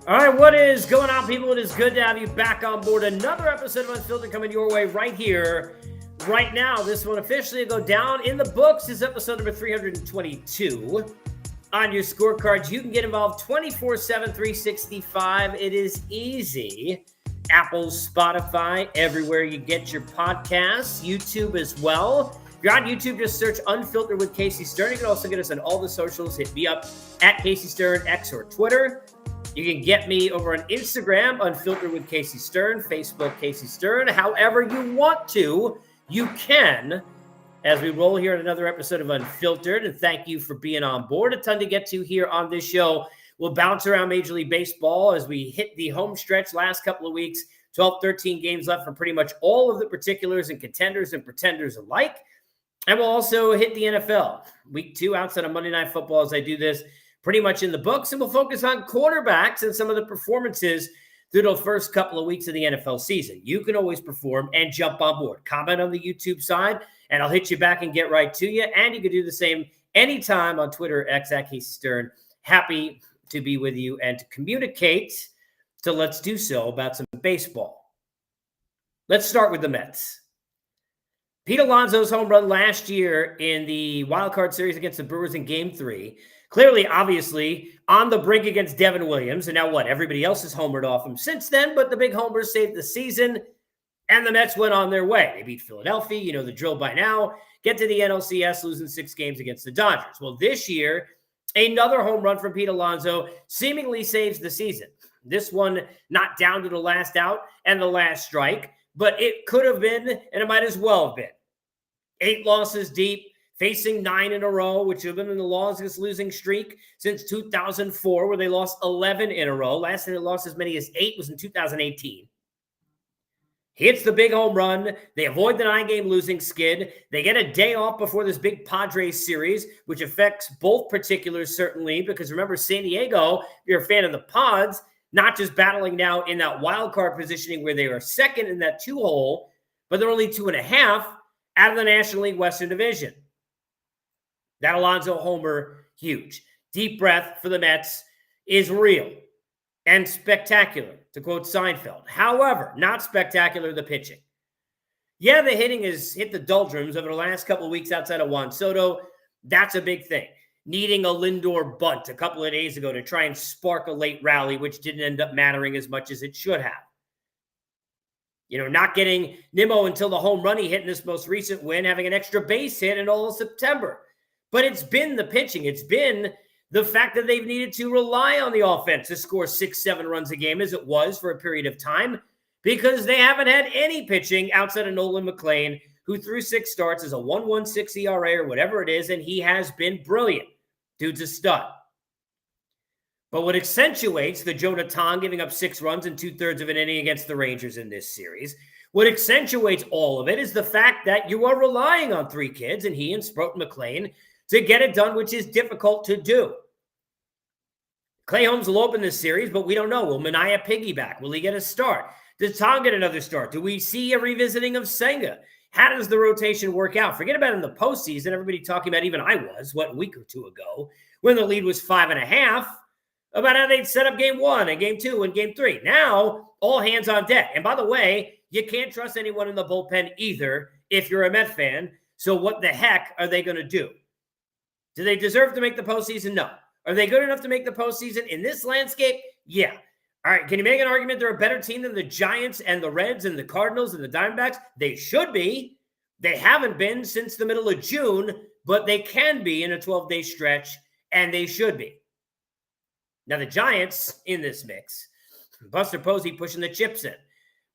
All right, what is going on, people? It is good to have you back on board. Another episode of Unfiltered coming your way right here, right now. This one officially will go down in the books. This is episode number 322. On your scorecards, you can get involved 24/7, 365. It is easy. Apple, Spotify, everywhere you get your podcasts, YouTube as well. If you're on YouTube, just search Unfiltered with Casey Stern. You can also get us on all the socials. Hit me up at Casey Stern, X or Twitter. You can get me over on Instagram, Unfiltered with Casey Stern, Facebook, Casey Stern. However you want to, you can, as we roll here in another episode of Unfiltered. And thank you for being on board. A ton to get to here on this show. We'll bounce around Major League Baseball as we hit the home stretch last couple of weeks. 12, 13 games left for pretty much all of the particulars and contenders and pretenders alike. And we'll also hit the NFL. Week 2 outside of Monday Night Football as I do this. Pretty much in the books, and we'll focus on quarterbacks and some of the performances through the first couple of weeks of the NFL season. You can always perform and jump on board. Comment on the YouTube side, and I'll hit you back and get right to you. And you can do the same anytime on Twitter, X at Casey Stern. Happy to be with you and to communicate. So let's do so about some baseball. Let's start with the Mets. Pete Alonso's home run last year in the wild card series against the Brewers in Game 3. Clearly, obviously, on the brink against Devin Williams. And now what? Everybody else has homered off him since then, but the big homers saved the season, and the Mets went on their way. They beat Philadelphia. You know the drill by now. Get to the NLCS, losing 6 games against the Dodgers. Well, this year, another home run from Pete Alonso seemingly saves the season. This one not down to the last out and the last strike, but it could have been, and it might as well have been. 8 losses deep. Facing 9 in a row, which have been in the longest losing streak since 2004, where they lost 11 in a row. Last time they lost as many as 8 was in 2018. He hits the big home run. They avoid the 9-game losing skid. They get a day off before this big Padres series, which affects both particulars certainly, because remember, San Diego, if you're a fan of the Pods, not just battling now in that wild card positioning where they are second in that 2-hole, but they're only 2.5 out of the National League Western Division. That Alonso homer, huge. Deep breath for the Mets is real and spectacular, to quote Seinfeld. However, not spectacular, the pitching. Yeah, the hitting has hit the doldrums over the last couple of weeks outside of Juan Soto. That's a big thing. Needing a Lindor bunt a couple of days ago to try and spark a late rally, which didn't end up mattering as much as it should have. You know, not getting Nimmo until the home run he hit in this most recent win, having an extra base hit in all of September. But it's been the pitching. It's been the fact that they've needed to rely on the offense to score 6-7 runs a game as it was for a period of time because they haven't had any pitching outside of Nolan McLean, who through 6 starts is a 1.16 ERA or whatever it is, and he has been brilliant. Dude's a stud. But what accentuates the Jonah Tong giving up 6 runs in 2/3 of an inning against the Rangers in this series, what accentuates all of it is the fact that you are relying on 3 kids, and he and Sproat and McLean, to get it done, which is difficult to do. Clay Holmes will open this series, but we don't know. Will Minaya piggyback? Will he get a start? Does Tom get another start? Do we see a revisiting of Senga? How does the rotation work out? Forget about in the postseason. Everybody talking about, even I was, a week or 2 ago, when the lead was 5.5, about how they'd set up game 1 and game 2 and game 3. Now, all hands on deck. And by the way, you can't trust anyone in the bullpen either if you're a Met fan. So what the heck are they going to do? Do they deserve to make the postseason? No. Are they good enough to make the postseason in this landscape? Yeah. All right, can you make an argument they're a better team than the Giants and the Reds and the Cardinals and the Diamondbacks? They should be. They haven't been since the middle of June, but they can be in a 12-day stretch, and they should be. Now, the Giants in this mix, Buster Posey pushing the chips in.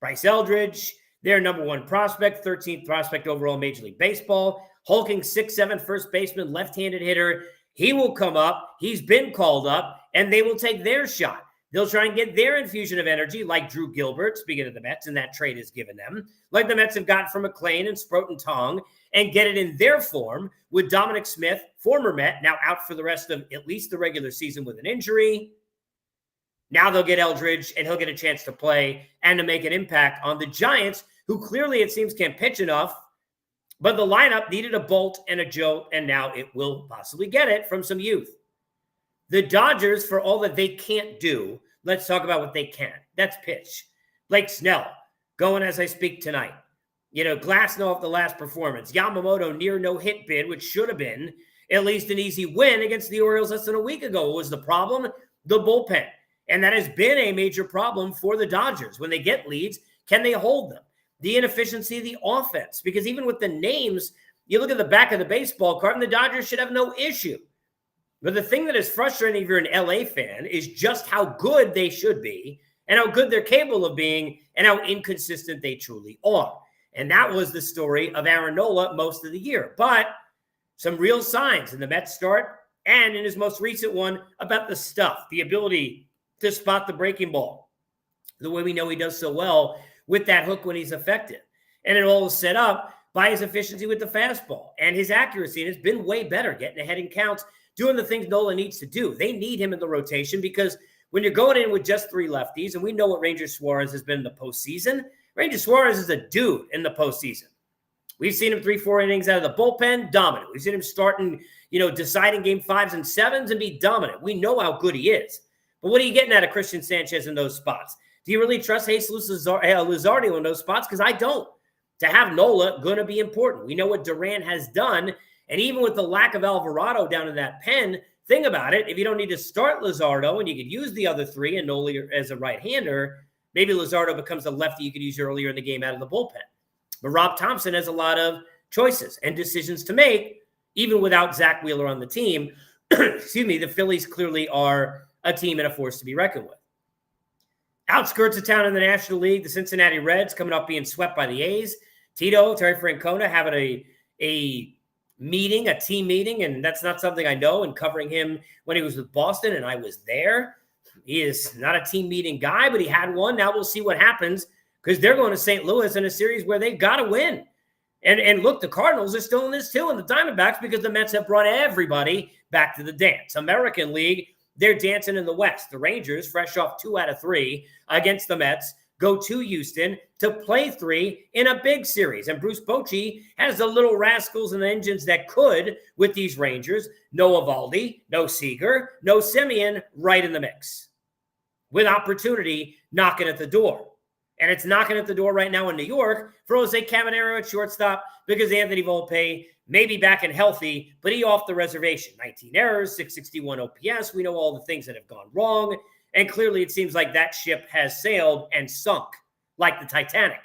Bryce Eldridge, their number 1 prospect, 13th prospect overall in Major League Baseball. Hulking 6'7" first baseman, left-handed hitter. He will come up. He's been called up, and they will take their shot. They'll try and get their infusion of energy, like Drew Gilbert, speaking of the Mets, and that trade has given them, like the Mets have gotten from McLean and Sproat and Tong, and get it in their form with Dominic Smith, former Met, now out for the rest of at least the regular season with an injury. Now they'll get Eldridge, and he'll get a chance to play and to make an impact on the Giants, who clearly, it seems, can't pitch enough. But the lineup needed a bolt and a jolt, and now it will possibly get it from some youth. The Dodgers, for all that they can't do, Let's talk about what they can. That's pitch. Blake Snell going as I speak tonight. Glasnow off the last performance. Yamamoto near no-hit bid, which should have been at least an easy win against the Orioles less than a week ago. What was the problem? The bullpen. And that has been a major problem for the Dodgers. When they get leads, can they hold them? The inefficiency of the offense. Because even with the names, you look at the back of the baseball card, and the Dodgers should have no issue. But the thing that is frustrating if you're an LA fan is just how good they should be and how good they're capable of being and how inconsistent they truly are. And that was the story of Aaron Nola most of the year. But some real signs in the Mets start and in his most recent one about the stuff, the ability to spot the breaking ball, the way we know he does so well with that hook when he's effective. And it all is set up by his efficiency with the fastball and his accuracy. And it's been way better getting ahead in counts, doing the things Nola needs to do. They need him in the rotation because when you're going in with just 3 lefties, and we know what Ranger Suarez has been in the postseason, Ranger Suarez is a dude in the postseason. We've seen him 3-4 innings out of the bullpen, dominant. We've seen him starting, deciding game 5s and 7s and be dominant. We know how good he is. But what are you getting out of Christian Sanchez in those spots? Do you really trust Jesus Luzardo in those spots? Because I don't. To have Nola going to be important. We know what Duran has done. And even with the lack of Alvarado down in that pen, think about it. If you don't need to start Luzardo and you could use the other 3 and Nola as a right-hander, maybe Luzardo becomes a lefty you could use earlier in the game out of the bullpen. But Rob Thompson has a lot of choices and decisions to make, even without Zach Wheeler on the team. Excuse me, the Phillies clearly are a team and a force to be reckoned with. Outskirts of town in the National League, the Cincinnati Reds coming up being swept by the A's. Terry Francona having a meeting, a team meeting, and that's not something I know, and covering him when he was with Boston, and I was there. He is not a team meeting guy, but he had one. Now we'll see what happens because they're going to St. Louis in a series where they've got to win. And look, the Cardinals are still in this too, and the Diamondbacks, because the Mets have brought everybody back to the dance. American League, they're dancing in the West. The Rangers, fresh off 2 out of 3 against the Mets, go to Houston to play 3 in a big series. And Bruce Bochy has the little rascals and engines that could with these Rangers. No Eovaldi, no Seager, no Semien, right in the mix. With opportunity knocking at the door. And it's knocking at the door right now in New York for Jose Caminero at shortstop because Anthony Volpe may be back and healthy, but he off the reservation. 19 errors, 661 OPS. We know all the things that have gone wrong. And clearly it seems like that ship has sailed and sunk like the Titanic.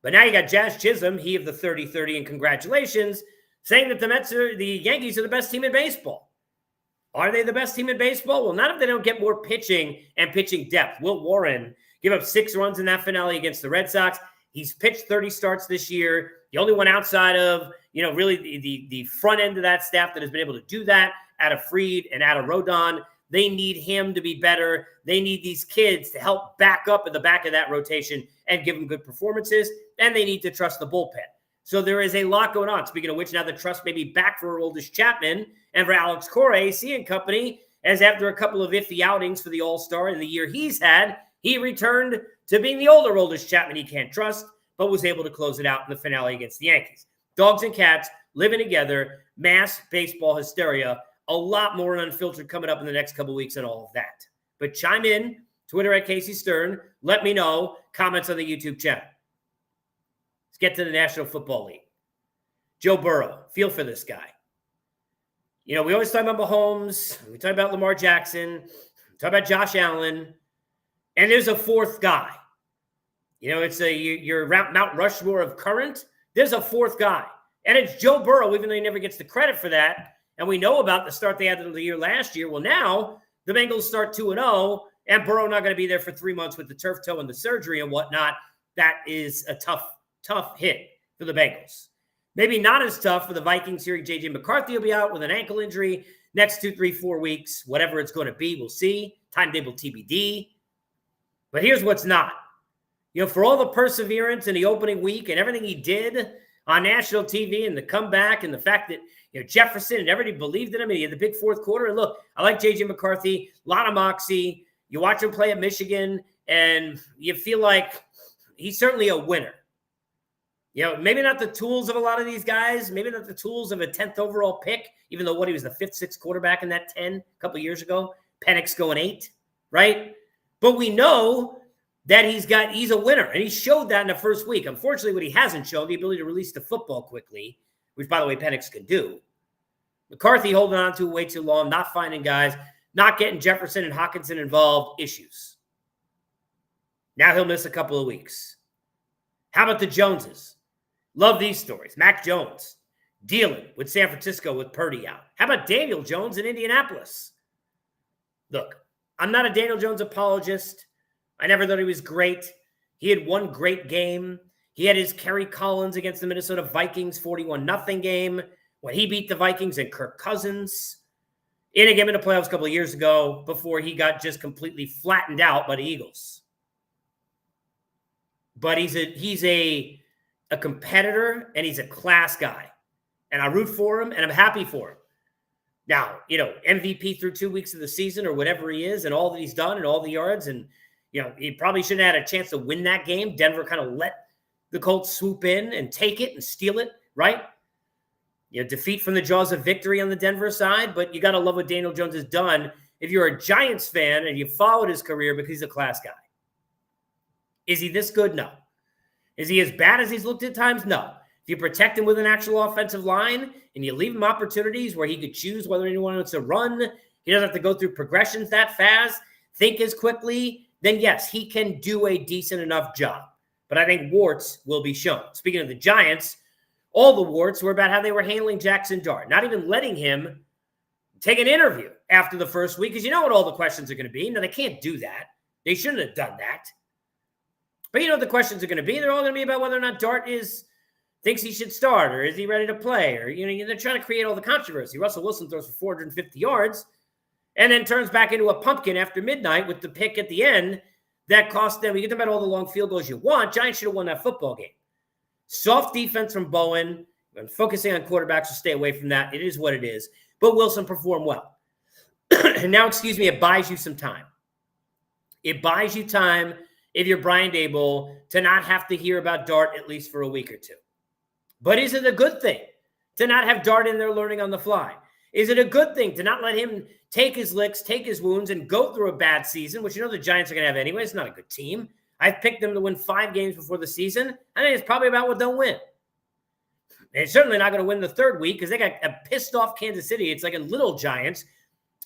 But now you got Jazz Chisholm, he of the 30-30, and congratulations, saying that the Yankees are the best team in baseball. Are they the best team in baseball? Well, not if they don't get more pitching and pitching depth. Will Warren give up 6 runs in that finale against the Red Sox. He's pitched 30 starts this year. The only one outside of, really the front end of that staff that has been able to do that, out of Fried and out of Rodon. They need him to be better. They need these kids to help back up at the back of that rotation and give them good performances. And they need to trust the bullpen. So there is a lot going on. Speaking of which, now the trust may be back for Aroldis Chapman and for Alex Cora, and company, as after a couple of iffy outings for the All-Star in the year he's had, he returned to being the older Aroldis Chapman he can't trust, but was able to close it out in the finale against the Yankees. Dogs and cats living together, mass baseball hysteria. A lot more Unfiltered coming up in the next couple weeks and all of that. But chime in, Twitter at Casey Stern. Let me know. Comments on the YouTube channel. Let's get to the National Football League. Joe Burrow. Feel for this guy. We always talk about Mahomes. We talk about Lamar Jackson. We talk about Josh Allen. And there's a 4th guy. It's your Mount Rushmore of current. There's a 4th guy. And it's Joe Burrow, even though he never gets the credit for that. And we know about the start they had of the year last year. Well, now the Bengals start 2-0, and Burrow not going to be there for 3 months with the turf toe and the surgery and whatnot. That is a tough hit for the Bengals. Maybe not as tough for the Vikings here. J.J. McCarthy will be out with an ankle injury next 2, 3, 4 weeks. Whatever it's going to be, we'll see. Timetable TBD. But here's what's not. For all the perseverance in the opening week and everything he did on national TV and the comeback and the fact that Jefferson and everybody believed in him, and he had the big 4th quarter. And look, I like J.J. McCarthy, a lot of moxie. You watch him play at Michigan, and you feel like he's certainly a winner. Maybe not the tools of a lot of these guys, maybe not the tools of a 10th overall pick, even though he was the 5th, 6th quarterback in that 10 a couple years ago. Penix going 8. right? But we know that he's a winner, and he showed that in the first week. Unfortunately, what he hasn't shown, the ability to release the football quickly, which, by the way, Penix can do. McCarthy holding on to way too long, not finding guys, not getting Jefferson and Hockenson involved, issues. Now he'll miss a couple of weeks. How about the Joneses? Love these stories. Mac Jones dealing with San Francisco with Purdy out. How about Daniel Jones in Indianapolis? Look, I'm not a Daniel Jones apologist. I never thought he was great. He had one great game. He had his Kerry Collins against the Minnesota Vikings 41-0 game when he beat the Vikings and Kirk Cousins in a game in the playoffs a couple of years ago before he got just completely flattened out by the Eagles. But he's a competitor, and he's a class guy. And I root for him, and I'm happy for him. Now, MVP through 2 weeks of the season or whatever he is, and all that he's done and all the yards. And, he probably shouldn't have had a chance to win that game. Denver kind of let the Colts swoop in and take it and steal it, right? Defeat from the jaws of victory on the Denver side. But you got to love what Daniel Jones has done if you're a Giants fan and you followed his career because he's a class guy. Is he this good? No. Is he as bad as he's looked at times? No. If you protect him with an actual offensive line and you leave him opportunities where he could choose whether anyone wants to run, he doesn't have to go through progressions that fast, think as quickly, then yes, he can do a decent enough job. But I think warts will be shown. Speaking of the Giants, all the warts were about how they were handling Jackson Dart, not even letting him take an interview after the first week, because you know what all the questions are going to be. No, they can't do that. They shouldn't have done that. But you know what the questions are going to be? They're all going to be about whether or not Dart thinks he should start, or is he ready to play, or they're trying to create all the controversy. Russell Wilson throws for 450 yards and then turns back into a pumpkin after midnight with the pick at the end that cost them. You get them at all the long field goals you want. Giants should have won that football game. Soft defense from Bowen. I'm focusing on quarterbacks, so stay away from that. It is what it is. But Wilson performed well. And now, it buys you some time. It buys you time if you're Brian Daboll to not have to hear about Dart at least for a week or two. But is it a good thing to not have Dart in there learning on the fly? Is it a good thing to not let him take his licks, take his wounds, and go through a bad season, which the Giants are going to have anyway? It's not a good team. I've picked them to win 5 games before the season. I think it's probably about what they'll win. They're certainly not going to win the third week because they got a pissed-off Kansas City. It's like a little Giants.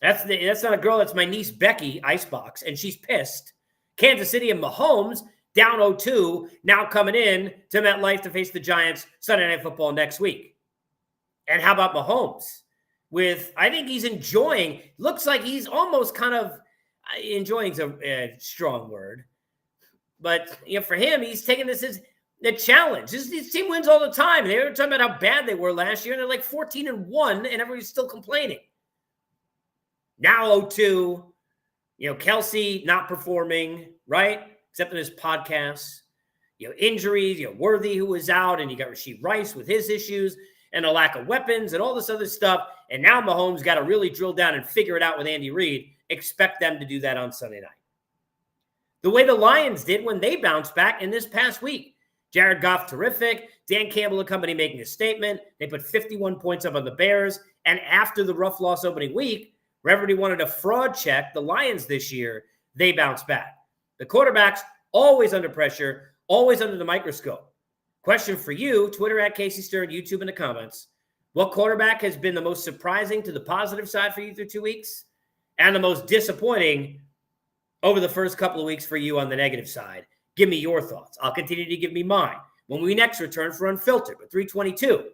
That's not a girl. That's my niece Becky, Icebox, and she's pissed. Kansas City and Mahomes down 0-2, now coming in to MetLife to face the Giants Sunday Night Football next week. And how about Mahomes? I think he's enjoying, looks like he's almost kind of, enjoying is a strong word. But, for him, he's taking this as the challenge. This team wins all the time. They were talking about how bad they were last year, and they're like 14-1, and everybody's still complaining. Now 0-2, Kelsey not performing, right? Except in his podcasts. Injuries, Worthy who was out, and you got Rashee Rice with his issues, and a lack of weapons, and all this other stuff. And now Mahomes got to really drill down and figure it out with Andy Reid. Expect them to do that on Sunday night. The way the Lions did when they bounced back in this past week. Jared Goff, terrific. Dan Campbell and company making a statement. They put 51 points up on the Bears. And after the rough loss opening week, where everybody wanted a fraud check, the Lions this year, they bounced back. The quarterbacks, always under pressure, always under the microscope. Question for you, Twitter at Casey Stern, YouTube in the comments. What quarterback has been the most surprising to the positive side for you through 2 weeks? And the most disappointing over the first couple of weeks for you on the negative side? Give me your thoughts. I'll continue to give me mine when we next return for Unfiltered with 322